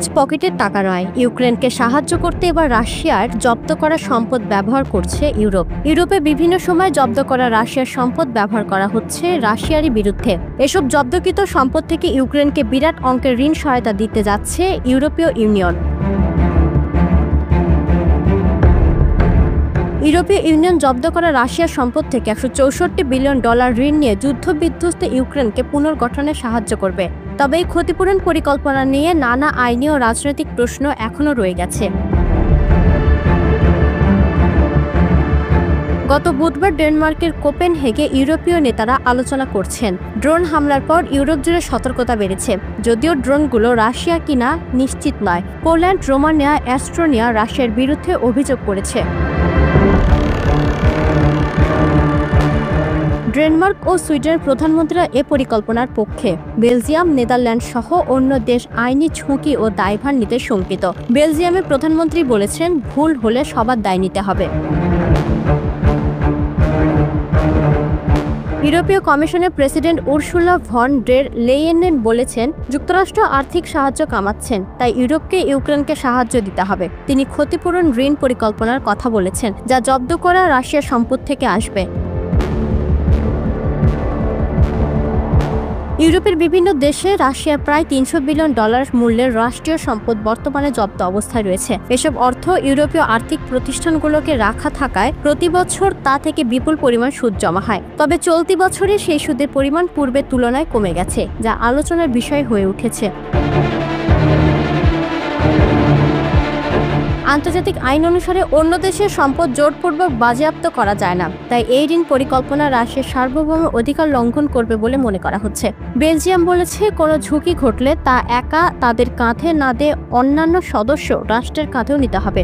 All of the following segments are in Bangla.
নিজ পকেটের টাকা নয়, ইউক্রেনকে সাহায্য করতে এবার রাশিয়ার জব্দ করা সম্পদ ব্যবহার করছে ইউরোপে বিভিন্ন সময় জব্দ করা রাশিয়ার সম্পদ ব্যবহার করা হচ্ছে রাশিয়ারই বিরুদ্ধে। এসব জব্দকৃত সম্পদ থেকে ইউক্রেনকে বিরাট অঙ্কের ঋণ সহায়তা দিতে যাচ্ছে ইউরোপীয় ইউনিয়ন। ইউরোপীয় ইউনিয়ন জব্দ করা রাশিয়ার সম্পদ থেকে $164 বিলিয়ন ঋণ নিয়ে যুদ্ধবিধ্বস্ত ইউক্রেনকে পুনর্গঠনে সাহায্য করবে। তবে এই ক্ষতিপূরণ পরিকল্পনা নিয়ে নানা আইনি ও রাজনৈতিক প্রশ্ন এখনও রয়ে গেছে। গত বুধবার ডেনমার্কের কোপেনহেগে ইউরোপীয় নেতারা আলোচনা করছেন। ড্রোন হামলার পর ইউরোপ জুড়ে সতর্কতা বেড়েছে, যদিও ড্রোনগুলো রাশিয়া কিনা নিশ্চিত নয়। পোল্যান্ড, রোমানিয়া, এস্টোনিয়া রাশিয়ার বিরুদ্ধে অভিযোগ করেছে। ডেনমার্ক ও সুইডেনের প্রধানমন্ত্রীরা এ পরিকল্পনার পক্ষে। বেলজিয়াম, নেদারল্যান্ড সহ অন্য দেশ আইনি ঝুঁকি ও দায়ভার নিতে শঙ্কিত। বেলজিয়ামের প্রধানমন্ত্রী বলেছেন, ভুল হলে সবার দায় নিতে হবে। ইউরোপীয় কমিশনের president Ursula von der Leyen বলেছেন, যুক্তরাষ্ট্র আর্থিক সাহায্য কামাচ্ছেন, তাই ইউরোপকে ইউক্রেনকে সাহায্য দিতে হবে। তিনি ক্ষতিপূরণ ঋণ পরিকল্পনার কথা বলেছেন, যা জব্দ করা রাশিয়ার সম্পদ থেকে আসবে। ইউরোপের বিভিন্ন দেশে রাশিয়ার প্রায় $300 বিলিয়ন মূল্যের রাষ্ট্রীয় সম্পদ বর্তমানে জব্দ অবস্থায় রয়েছে। এসব অর্থ ইউরোপীয় আর্থিক প্রতিষ্ঠানগুলোকে রাখা থাকায় প্রতি বছর তা থেকে বিপুল পরিমাণ সুদ জমা হয়। তবে চলতি বছরে সেই সুদের পরিমাণ পূর্বের তুলনায় কমে গেছে, যা আলোচনার বিষয় হয়ে উঠেছে। আন্তর্জাতিক আইন অনুসারে অন্য দেশের সম্পদ জোরপূর্বক বাজেয়াপ্ত করা যায় না, তাই এই ঋণ পরিকল্পনা রাশিয়ার সার্বভৌম অধিকার লঙ্ঘন করবে বলে মনে করা হচ্ছে। বেলজিয়াম বলেছে, কোনো ঝুঁকি ঘটলে তা একা তাদের কাঁধে না দিয়ে অন্যান্য সদস্য রাষ্ট্রের কাঁধেও নিতে হবে।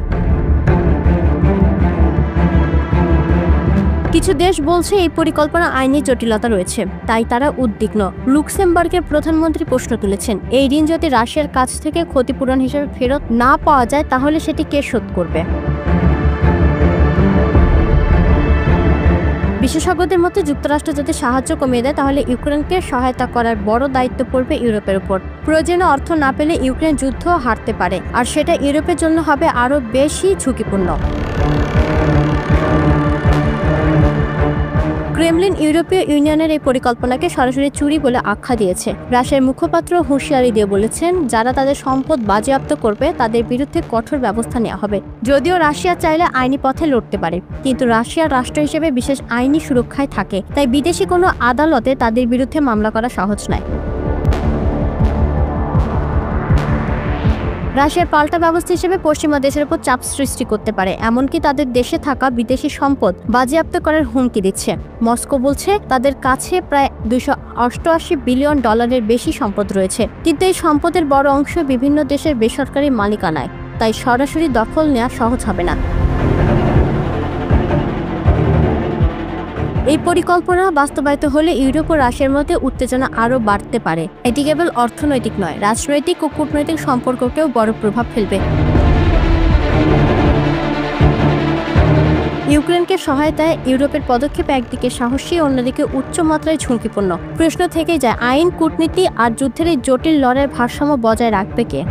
কিছু দেশ বলছে এই পরিকল্পনা আইনি জটিলতা রয়েছে, তাই তারা উদ্বিগ্ন। লুক্সেমবার্গের প্রধানমন্ত্রী প্রশ্ন তুলেছেন, এই ঋণ যদি রাশিয়ার কাছ থেকে ক্ষতিপূরণ হিসেবে ফেরত না পাওয়া যায় তাহলে সেটি কে শোধ করবে? বিশেষজ্ঞদের মতে, যুক্তরাষ্ট্র যদি সাহায্য কমিয়ে দেয় তাহলে ইউক্রেনকে সহায়তা করার বড় দায়িত্ব পড়বে ইউরোপের উপর। প্রয়োজনীয় অর্থ না পেলে ইউক্রেন যুদ্ধ হারতে পারে, আর সেটা ইউরোপের জন্য হবে আরও বেশি ঝুঁকিপূর্ণ। ক্রেমলিন ইউরোপীয় ইউনিয়নের এই পরিকল্পনাকে সরাসরি চুরি বলে আখ্যা দিয়েছে। রাশিয়ার মুখপাত্র হুঁশিয়ারি দিয়ে বলেছেন, যারা তাদের সম্পদ বাজেয়াপ্ত করবে তাদের বিরুদ্ধে কঠোর ব্যবস্থা নেওয়া হবে। যদিও রাশিয়া চাইলে আইনি পথে লড়তে পারে, কিন্তু রাশিয়ার রাষ্ট্র হিসেবে বিশেষ আইনি সুরক্ষায় থাকে, তাই বিদেশি কোনো আদালতে তাদের বিরুদ্ধে মামলা করা সহজ নয়। রাশিয়ার পাল্টা ব্যবস্থা হিসেবে পশ্চিমা দেশের উপর চাপ সৃষ্টি করতে পারে, এমনকি তাদের দেশে থাকা বিদেশি সম্পদ বাজেয়াপ্ত করার হুমকি দিচ্ছে। মস্কো বলছে, তাদের কাছে প্রায় $288 বিলিয়ন বেশি সম্পদ রয়েছে, কিন্তু এই সম্পদের বড় অংশ বিভিন্ন দেশের বেসরকারি মালিকানায়, তাই সরাসরি দখল নেওয়া সহজ হবে না। এই পরিকল্পনা বাস্তবায়িত হলে ইউরোপ ও রাশিয়ার মধ্যে উত্তেজনা আরও বাড়তে পারে। এটি কেবল অর্থনৈতিক নয়, রাজনৈতিক ও কূটনৈতিক সম্পর্ককেও বড় প্রভাব ফেলবে। ইউক্রেনকে সহায়তায় ইউরোপের পদক্ষেপ একদিকে সাহসী, অন্যদিকে উচ্চ মাত্রায় ঝুঁকিপূর্ণ। প্রশ্ন থেকে যায়, আইন, কূটনীতি আর যুদ্ধের এই জটিল লড়াইয়ের ভারসাম্য বজায় রাখবে কে?